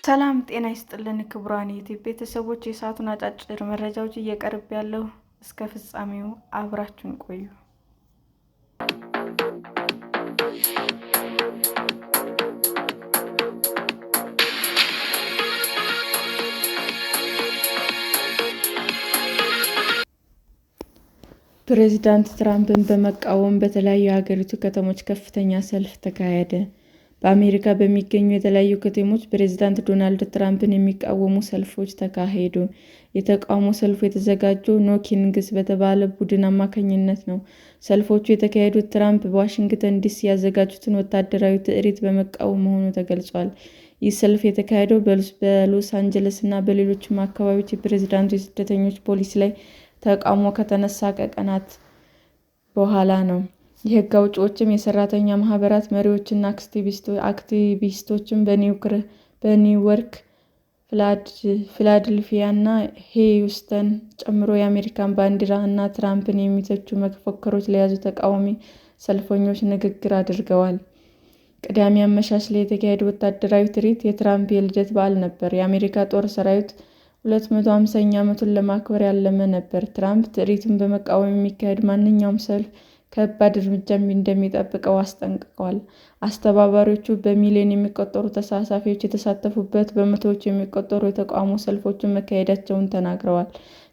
ሰላም ጤና ይስጥልን ክቡራን የዩቲዩብ ቤተሰቦች፣ የሰዓቱን አጫጭር መረጃዎች እየቀርብ ያለው እስከ ፍጻሜው አብራችሁን ቆዩ። ፕሬዚዳንት ትራምፕን በመቃወም በተለያዩ የሀገሪቱ ከተሞች ከፍተኛ ሰልፍ ተካሄደ። በአሜሪካ በሚገኙ የተለያዩ ከተሞች ፕሬዚዳንት ዶናልድ ትራምፕን የሚቃወሙ ሰልፎች ተካሄዱ። የተቃውሞ ሰልፉ የተዘጋጀው ኖ ኪንግስ በተባለ ቡድን አማካኝነት ነው። ሰልፎቹ የተካሄዱት ትራምፕ በዋሽንግተን ዲሲ ያዘጋጁትን ወታደራዊ ትርኢት በመቃወም መሆኑ ተገልጿል። ይህ ሰልፍ የተካሄደው በሎስ አንጀለስ እና በሌሎችም አካባቢዎች የፕሬዚዳንቱ የስደተኞች ፖሊሲ ላይ ተቃውሞ ከተነሳ ከቀናት በኋላ ነው። የሕግ አውጪዎችም፣ የሰራተኛ ማህበራት መሪዎችና አክቲቪስቶችም በኒውዮርክ፣ ፊላደልፊያ እና ሂውስተን ጨምሮ የአሜሪካን ባንዲራ እና ትራምፕን የሚተቹ መፈክሮች ለያዙ ተቃዋሚ ሰልፈኞች ንግግር አድርገዋል። ቅዳሜ አመሻሽ ላይ የተካሄደው ወታደራዊ ትርኢት የትራምፕ የልደት በዓል ነበር። የአሜሪካ ጦር ሰራዊት 250ኛ ዓመቱን ለማክበር ያለመ ነበር። ትራምፕ ትርኢቱን በመቃወም የሚካሄድ ማንኛውም ሰልፍ ከባድ እርምጃ እንደሚጠብቀው አስጠንቅቀዋል። አስተባባሪዎቹ በሚሊዮን የሚቆጠሩ ተሳታፊዎች የተሳተፉበት በመቶዎች የሚቆጠሩ የተቃውሞ ሰልፎች መካሄዳቸውን ተናግረዋል።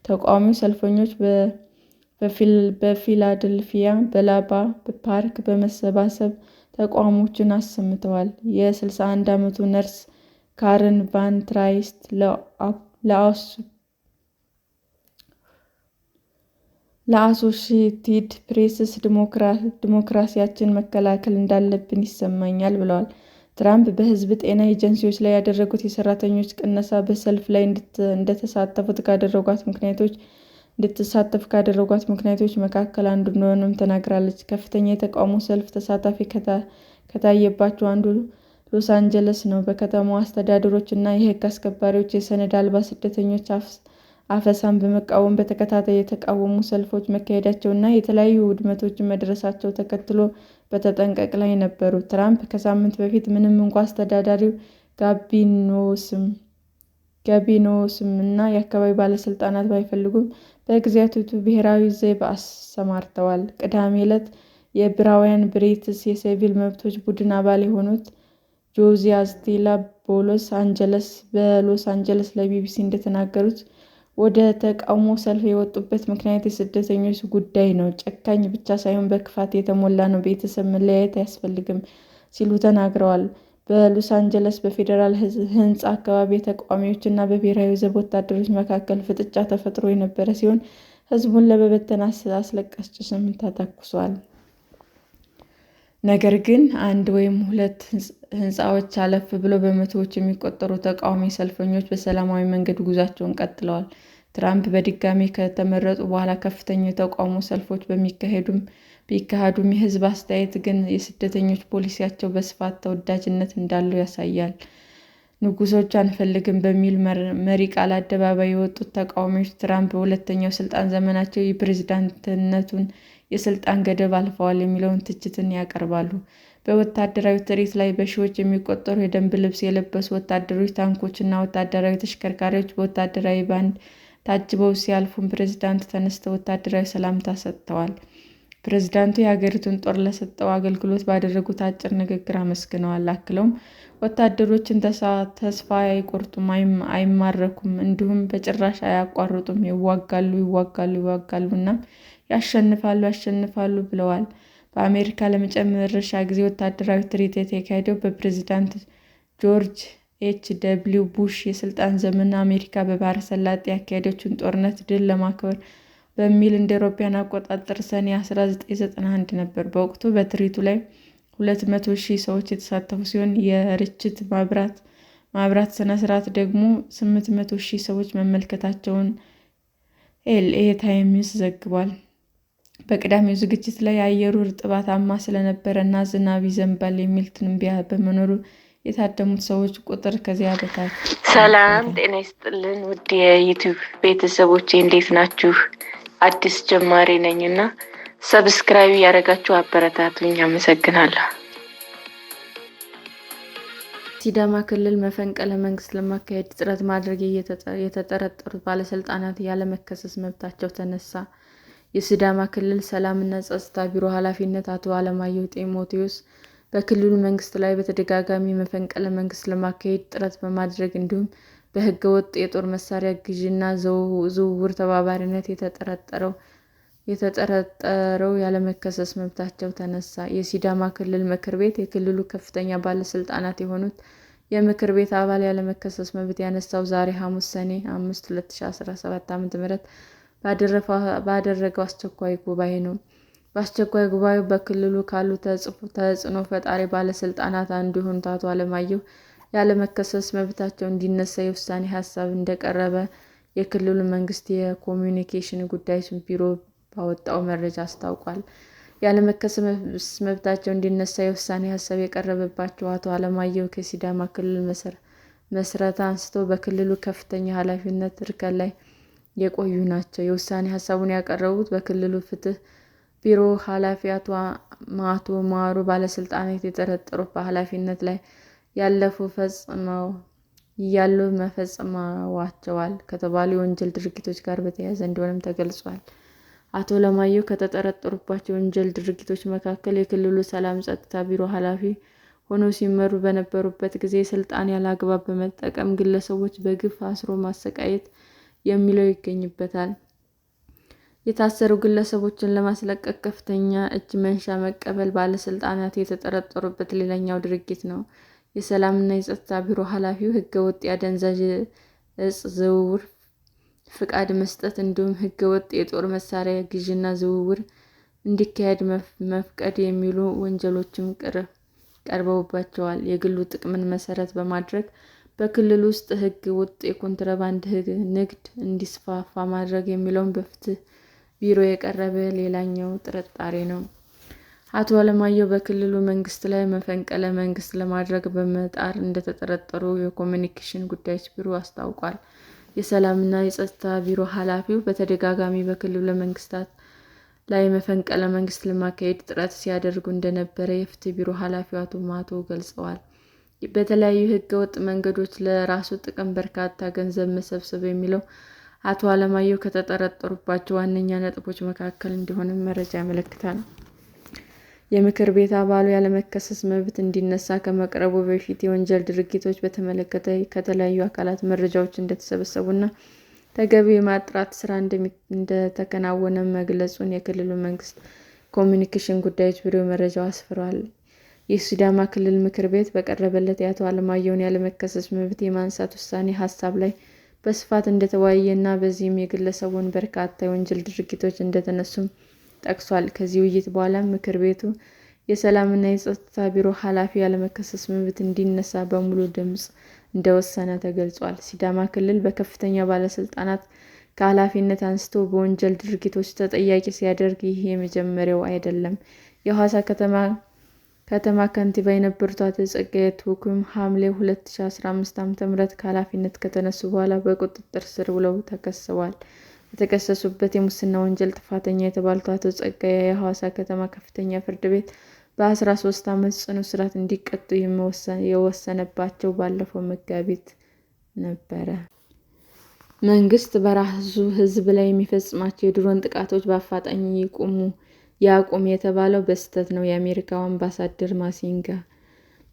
ተቃዋሚ ሰልፈኞች በፊላደልፊያ በላባ ፓርክ በመሰባሰብ ተቃውሟቸውን አሰምተዋል። የ61 ዓመቱ ነርስ ካረን ቫን ትራይስት ለአሶሺየትድ ፕሬስ ዲሞክራሲያችንን መከላከል እንዳለብን ይሰማኛል ብለዋል። ትራምፕ በሕዝብ ጤና ኤጀንሲዎች ላይ ያደረጉት የሰራተኞች ቅነሳ በሰልፉ ላይ እንድትሳተፍ ካደረጓት ምክንያቶች መካከል አንዱ እንደሆነም ተናግራለች። ከፍተኛ የተቃውሞ ሰልፍ ተሳታፊ ከታየባቸው አንዱ ሎስ አንጀለስ ነው። በከተማዋ አስተዳደሮች እና የሕግ አስከባሪዎች የሰነድ አልባ ስደተኞች አፈሳን በመቃወም በተከታታይ የተቃውሞ ሰልፎች መካሄዳቸውንና የተለያዩ ውድመቶች መድረሳቸውን ተከትሎ በተጠንቀቅ ላይ ነበሩ። ትራምፕ ከሳምንት በፊት ምንም እንኳ አስተዳዳሪው ጋቪን እና የአካባቢ ባለስልጣናት ባይፈልጉም በግዛቲቱ ብሔራዊ ዘብ አሰማርተዋል። ቅዳሜ ዕለት የብራያን ብሬትስ የሲቪል መብቶች ቡድን አባል የሆኑት ጆዚያ ስቴላ በሎስ አንጀለስ ለቢቢሲ እንደተናገሩት ወደ ተቃውሞ ሰልፍ የወጡበት ምክንያት የስደተኞች ጉዳይ ነው። ጨካኝ ብቻ ሳይሆን በክፋት የተሞላ ነው። ቤተሰብ መለያየት አያስፈልግም ሲሉ ተናግረዋል። በሎስ አንጀለስ በፌዴራል ሕንፃ አካባቢ ተቃዋሚዎች እና በብሔራዊ ዘብ ወታደሮች መካከል ፍጥጫ ተፈጥሮ የነበረ ሲሆን ሕዝቡን ለመበተን አስለቃሽ ጭስም ተተኩሷል። ነገር ግን አንድ ወይም ሁለት ሕንፃዎች አለፍ ብሎ በመቶዎች የሚቆጠሩ ተቃዋሚ ሰልፈኞች በሰላማዊ መንገድ ጉዟቸውን ቀጥለዋል። ትራምፕ በድጋሚ ከተመረጡ በኋላ ከፍተኛ የተቃውሞ ሰልፎች ቢካሄዱም የሕዝብ አስተያየት ግን የስደተኞች ፖሊሲያቸው በስፋት ተወዳጅነት እንዳለው ያሳያል። ንጉሶች አንፈልግም በሚል መሪ ቃል አደባባይ የወጡት ተቃዋሚዎች ትራምፕ በሁለተኛው ስልጣን ዘመናቸው የፕሬዝዳንትነቱን የስልጣን ገደብ አልፈዋል የሚለውን ትችትን ያቀርባሉ። በወታደራዊ ትርኢት ላይ በሺዎች የሚቆጠሩ የደንብ ልብስ የለበሱ ወታደሮች፣ ታንኮች እና ወታደራዊ ተሽከርካሪዎች በወታደራዊ ባንድ ታጅበው ሲያልፉም ፕሬዝዳንቱ ተነስተው ወታደራዊ ሰላምታ ሰጥተዋል። ፕሬዝዳንቱ የሀገሪቱን ጦር ለሰጠው አገልግሎት ባደረጉት አጭር ንግግር አመስግነዋል። አክለውም ወታደሮችን ተስፋ አይቆርጡም፣ አይማረኩም፣ እንዲሁም በጭራሽ አያቋርጡም፣ ይዋጋሉ እናም ያሸንፋሉ ብለዋል። በአሜሪካ ለመጨረሻ ጊዜ ወታደራዊ ትርኢት የተካሄደው በፕሬዝዳንት ጆርጅ ኤች.ደብሊው ቡሽ የስልጣን ዘመን አሜሪካ በባሕረ ሰላጤው ያካሄደችውን ጦርነት ድል ለማክበር በሚል እንደ አውሮፓውያን አቆጣጠር ሰኔ 1991 ነበር። በወቅቱ በትርኢቱ ላይ 200,000 ሰዎች የተሳተፉ ሲሆን የርችት ማብራት ስነ-ስርዓት ደግሞ 800,000 ሰዎች መመልከታቸውን ኤልኤ ታይምስ ዘግቧል። በቅዳሜው ዝግጅት ላይ አየሩ እርጥበታማ ስለነበረ እና ዝናብ ይዘንባል የሚል ትንበያ በመኖሩ የታደሙት ሰዎች ቁጥር ከዚያ በታች ሰላም ጤና ይስጥልን ውድ የዩቲዩብ ቤተሰቦቼ እንዴት ናችሁ? አዲስ ጀማሪ ነኝ እና ሰብስክራይብ ያደረጋችሁ አበረታቱኝ። አመሰግናለሁ። በሲዳማ ክልል መፈንቅለ መንግስት ለማካሄድ ጥረት ማድረግ የተጠረጠሩት ባለስልጣናት ያለመከሰስ መብታቸው ተነሳ። የሲዳማ ክልል ሰላምና ጸጥታ ቢሮ ኃላፊነት አቶ አለማየሁ ጢሞቴዎስ በክልሉ መንግስት ላይ በተደጋጋሚ መፈንቅለ መንግስት ለማካሄድ ጥረት በማድረግ እንዲሁም በህገ ወጥ የጦር መሳሪያ ግዥና ዝውውር ተባባሪነት የተጠረጠረው ያለመከሰስ መብታቸው ተነሳ። የሲዳማ ክልል ምክር ቤት የክልሉ ከፍተኛ ባለስልጣናት የሆኑት የምክር ቤት አባል ያለመከሰስ መብት ያነሳው ዛሬ ሐሙስ ሰኔ 5 2017 ዓ.ም ባደረገው አስቸኳይ ጉባኤ ነው። በአስቸኳይ ጉባኤው በክልሉ ካሉ ተጽዕኖ ፈጣሪ ባለስልጣናት አንዱ የሆኑት አቶ አለማየሁ ያለመከሰስ መብታቸው እንዲነሳ የውሳኔ ሀሳብ እንደቀረበ የክልሉ መንግስት የኮሚኒኬሽን ጉዳዮች ቢሮ ባወጣው መረጃ አስታውቋል። ያለመከሰስ መብታቸው እንዲነሳ የውሳኔ ሀሳብ የቀረበባቸው አቶ አለማየሁ ከሲዳማ ክልል መስረታ አንስቶ በክልሉ ከፍተኛ ኃላፊነት እርከን ላይ የቆዩ ናቸው። የውሳኔ ሀሳቡን ያቀረቡት በክልሉ ፍትህ ቢሮ ኃላፊ አቶ ማሩ ባለስልጣናት የተጠረጠሩት በኃላፊነት ላይ መፈጸማቸዋል ከተባሉ የወንጀል ድርጊቶች ጋር በተያያዘ እንደሆነም ተገልጿል። አቶ አለማየሁ ከተጠረጠሩባቸው የወንጀል ድርጊቶች መካከል የክልሉ ሰላም ጸጥታ ቢሮ ኃላፊ ሆነው ሲመሩ በነበሩበት ጊዜ ስልጣን ያለአግባብ በመጠቀም ግለሰቦች በግፍ አስሮ ማሰቃየት የሚለው ይገኝበታል። የታሰሩ ግለሰቦችን ለማስለቀቅ ከፍተኛ እጅ መንሻ መቀበል ባለስልጣናት የተጠረጠሩበት ሌላኛው ድርጊት ነው። የሰላምና የጸጥታ ቢሮ ኃላፊው ህገወጥ የአደንዛዥ እጽ ዝውውር ፍቃድ መስጠት እንዲሁም ህገወጥ የጦር መሳሪያ ግዥና ዝውውር እንዲካሄድ መፍቀድ የሚሉ ወንጀሎችም ቀርበውባቸዋል። የግሉ ጥቅምን መሰረት በማድረግ በክልል ውስጥ ህገ ወጥ የኮንትሮባንድ ንግድ እንዲስፋፋ ማድረግ የሚለውም በፍትህ ቢሮ የቀረበ ሌላኛው ጥርጣሬ ነው። አቶ አለማየሁ በክልሉ መንግስት ላይ መፈንቅለ መንግስት ለማድረግ በመጣር እንደተጠረጠሩ የኮሚኒኬሽን ጉዳዮች ቢሮ አስታውቋል። የሰላምና የጸጥታ ቢሮ ኃላፊው በተደጋጋሚ በክልሉ መንግስታት ላይ መፈንቅለ መንግስት ለማካሄድ ጥረት ሲያደርጉ እንደነበረ የፍትህ ቢሮ ኃላፊው አቶ ማቶ ገልጸዋል። በተለያዩ ህገወጥ መንገዶች ለራሱ ጥቅም በርካታ ገንዘብ መሰብሰብ የሚለው አቶ አለማየሁ ከተጠረጠሩባቸው ዋነኛ ነጥቦች መካከል እንደሆነም መረጃ ያመለክታል። የምክር ቤት አባሉ ያለመከሰስ መብት እንዲነሳ ከመቅረቡ በፊት የወንጀል ድርጊቶች በተመለከተ ከተለያዩ አካላት መረጃዎች እንደተሰበሰቡና ተገቢው የማጥራት ስራ እንደተከናወነ መግለጹን የክልሉ መንግስት ኮሚኒኬሽን ጉዳዮች ቢሮ መረጃው አስፍሯል። የሲዳማ ክልል ምክር ቤት በቀረበለት የአቶ አለማየሁን ያለመከሰስ መብት የማንሳት ውሳኔ ሀሳብ ላይ በስፋት እንደተወያየና በዚህም የግለሰቡን በርካታ የወንጀል ድርጊቶች እንደተነሱም ጠቅሷል። ከዚህ ውይይት በኋላም ምክር ቤቱ የሰላምና የጸጥታ ቢሮ ኃላፊ ያለመከሰስ መብት እንዲነሳ በሙሉ ድምፅ እንደወሰነ ተገልጿል። ሲዳማ ክልል በከፍተኛ ባለስልጣናት ከኃላፊነት አንስቶ በወንጀል ድርጊቶች ተጠያቂ ሲያደርግ ይህ የመጀመሪያው አይደለም። የሐዋሳ ከተማ ከንቲባ የነበሩት አቶ ጸጋዬ ቱኬም ሐምሌ 2015 ዓ.ም ከኃላፊነት ከተነሱ በኋላ በቁጥጥር ስር ውለው ተከሰዋል። በተከሰሱበት የሙስና ወንጀል ጥፋተኛ የተባሉት አቶ ጸጋዬ የሐዋሳ ከተማ ከፍተኛ ፍርድ ቤት በ13 ዓመት ጽኑ እስራት እንዲቀጡ የወሰነባቸው ባለፈው መጋቢት ነበረ። መንግስት በራሱ ሕዝብ ላይ የሚፈጽማቸው የድሮን ጥቃቶች በአፋጣኝ ያቁም የተባለው በስህተት ነው። የአሜሪካው አምባሳደር ማሲንጋ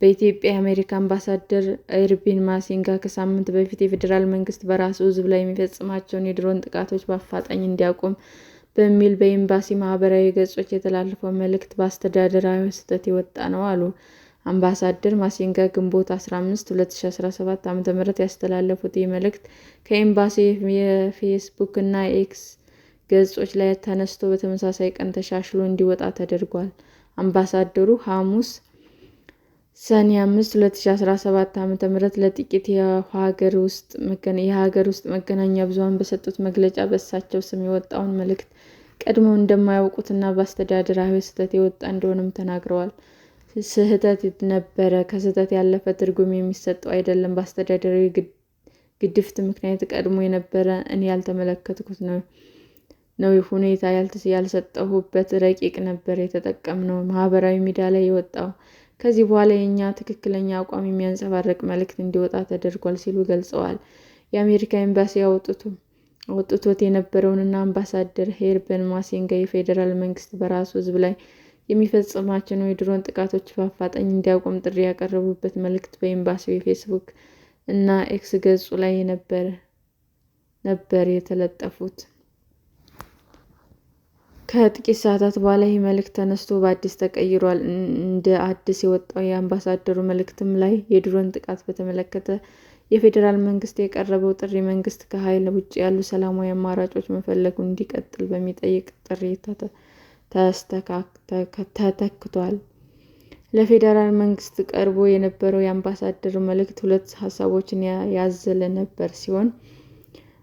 በኢትዮጵያ የአሜሪካ አምባሳደር ኤርቪን ማሲንጋ ከሳምንት በፊት የፌዴራል መንግስት በራሱ ሕዝብ ላይ የሚፈጽማቸውን የድሮን ጥቃቶች በአፋጣኝ እንዲያቆም በሚል በኤምባሲ ማህበራዊ ገጾች የተላለፈው መልእክት በአስተዳደራዊ ስህተት የወጣ ነው አሉ። አምባሳደር ማሲንጋ ግንቦት 15 2017 ዓ.ም ያስተላለፉት ይህ መልእክት ከኤምባሲ የፌስቡክ እና ኤክስ ገጾች ላይ ተነስቶ በተመሳሳይ ቀን ተሻሽሎ እንዲወጣ ተደርጓል። አምባሳደሩ ሐሙስ ሰኔ 5 2017 ዓ.ም ለጥቂት የሀገር ውስጥ መገናኛ ብዙኃን በሰጡት መግለጫ በእሳቸው ስም የወጣውን መልእክት ቀድመው እንደማያውቁትና በአስተዳደራዊ ስህተት የወጣ እንደሆነም ተናግረዋል። ስህተት ነበረ፣ ከስህተት ያለፈ ትርጉም የሚሰጠው አይደለም። በአስተዳደራዊ ግድፈት ምክንያት ቀድሞ የነበረ እኔ ያልተመለከትኩት ነው ሁኔታ ያልሰጠሁበት ረቂቅ ነበር የተጠቀምነው። ማህበራዊ ሚዲያ ላይ የወጣው ከዚህ በኋላ የእኛ ትክክለኛ አቋም የሚያንጸባርቅ መልእክት እንዲወጣ ተደርጓል ሲሉ ገልጸዋል። የአሜሪካ ኤምባሲ አውጥቶት የነበረውንና አምባሳደር ሄርበን ማሲንጋ የፌዴራል መንግስት በራሱ ሕዝብ ላይ የሚፈጽማቸውን የድሮን ጥቃቶች በአፋጣኝ እንዲያቆም ጥሪ ያቀረቡበት መልእክት በኤምባሲው የፌስቡክ እና ኤክስ ገጹ ላይ ነበር የተለጠፉት። ከጥቂት ሰዓታት በኋላ ይህ መልእክት ተነስቶ በአዲስ ተቀይሯል። እንደ አዲስ የወጣው የአምባሳደሩ መልእክትም ላይ የድሮን ጥቃት በተመለከተ የፌዴራል መንግስት የቀረበው ጥሪ መንግስት ከኃይል ውጭ ያሉ ሰላማዊ አማራጮች መፈለጉን እንዲቀጥል በሚጠይቅ ጥሪ ተተክቷል። ለፌዴራል መንግስት ቀርቦ የነበረው የአምባሳደሩ መልእክት ሁለት ሀሳቦችን ያዘለ ነበር ሲሆን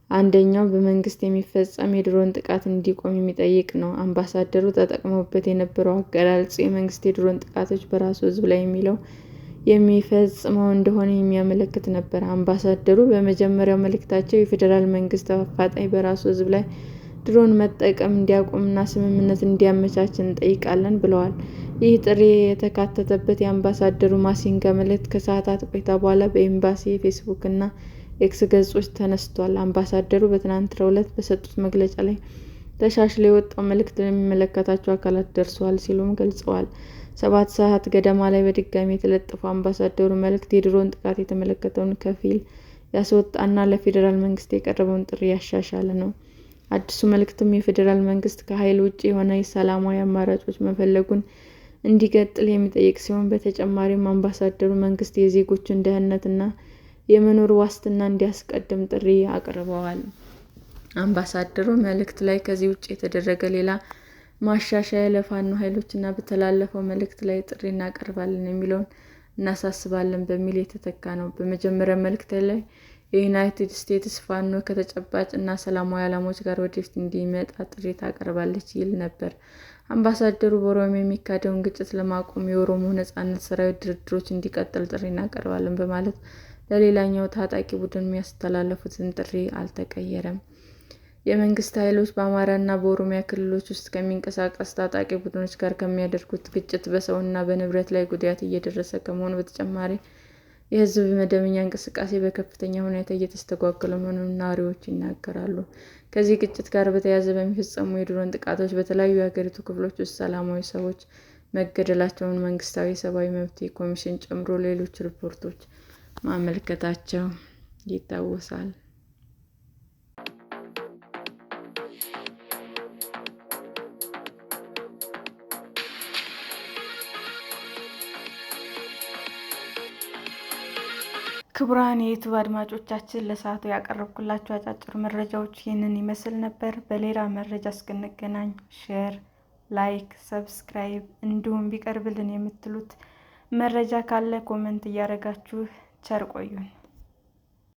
አንደኛው በመንግስት የሚፈጸም የድሮን ጥቃት እንዲቆም የሚጠይቅ ነው። አምባሳደሩ ተጠቅመውበት የነበረው አገላለጽ የመንግስት የድሮን ጥቃቶች በራሱ ሕዝብ ላይ የሚፈጽመው እንደሆነ የሚያመለክት ነበር። አምባሳደሩ በመጀመሪያው መልእክታቸው የፌዴራል መንግስት በአፋጣኝ በራሱ ሕዝብ ላይ ድሮን መጠቀም እንዲያቆምና ስምምነት እንዲያመቻች እንጠይቃለን ብለዋል። ይህ ጥሪ የተካተተበት የአምባሳደሩ ማሲንጋ መልእክት ከሰዓታት ቆይታ በኋላ በኤምባሲ የፌስቡክ እና ኤክስ ገጾች ተነስቷል። አምባሳደሩ በትናንትናው ዕለት በሰጡት መግለጫ ላይ ተሻሽሎ የወጣው መልእክት ለሚመለከታቸው አካላት ደርሷል ሲሉም ገልጸዋል። 7 ሰዓት ገደማ ላይ በድጋሚ የተለጠፈው አምባሳደሩ መልእክት የድሮን ጥቃት የተመለከተውን ከፊል ያስወጣና ለፌዴራል መንግስት የቀረበውን ጥሪ ያሻሻለ ነው። አዲሱ መልእክትም የፌዴራል መንግስት ከኃይል ውጭ የሆነ ሰላማዊ አማራጮች መፈለጉን እንዲቀጥል የሚጠይቅ ሲሆን በተጨማሪም አምባሳደሩ መንግስት የዜጎችን ደህንነትና የመኖር ዋስትና እንዲያስቀድም ጥሪ አቅርበዋል። አምባሳደሩ መልእክት ላይ ከዚህ ውጭ የተደረገ ሌላ ማሻሻያ ለፋኖ ኃይሎችና በተላለፈው መልእክት ላይ ጥሪ እናቀርባለን የሚለውን እናሳስባለን በሚል የተተካ ነው። በመጀመሪያ መልእክት ላይ የዩናይትድ ስቴትስ ፋኖ ከተጨባጭ እና ሰላማዊ ዓላማዎች ጋር ወደፊት እንዲመጣ ጥሪ ታቀርባለች ይል ነበር። አምባሳደሩ በኦሮሚያ የሚካሄደውን ግጭት ለማቆም የኦሮሞ ነጻነት ሰራዊት ድርድሮች እንዲቀጥል ጥሪ እናቀርባለን በማለት ለሌላኛው ታጣቂ ቡድን የሚያስተላልፉትን ጥሪ አልተቀየረም። የመንግስት ኃይሎች በአማራና በኦሮሚያ ክልሎች ውስጥ ከሚንቀሳቀሱ ታጣቂ ቡድኖች ጋር ከሚያደርጉት ግጭት በሰውና በንብረት ላይ ጉዳት እየደረሰ ከመሆኑ በተጨማሪ የህዝብ መደበኛ እንቅስቃሴ በከፍተኛ ሁኔታ እየተስተጓጎለ መሆኑን ነዋሪዎች ይናገራሉ። ከዚህ ግጭት ጋር በተያያዘ በሚፈጸሙ የድሮን ጥቃቶች በተለያዩ የሀገሪቱ ክፍሎች ውስጥ ሰላማዊ ሰዎች መገደላቸውን መንግስታዊ የሰብአዊ መብት ኮሚሽን ጨምሮ ሌሎች ሪፖርቶች ማመልከታቸው ይታወሳል። ክቡራን የዩቲዩብ አድማጮቻችን ለሰዓቱ ያቀረብኩላችሁ አጫጭር መረጃዎች ይህንን ይመስል ነበር። በሌላ መረጃ እስክንገናኝ ሼር፣ ላይክ፣ ሰብስክራይብ እንዲሁም ቢቀርብልን የምትሉት መረጃ ካለ ኮሜንት እያደረጋችሁ ቸር ቆዩን።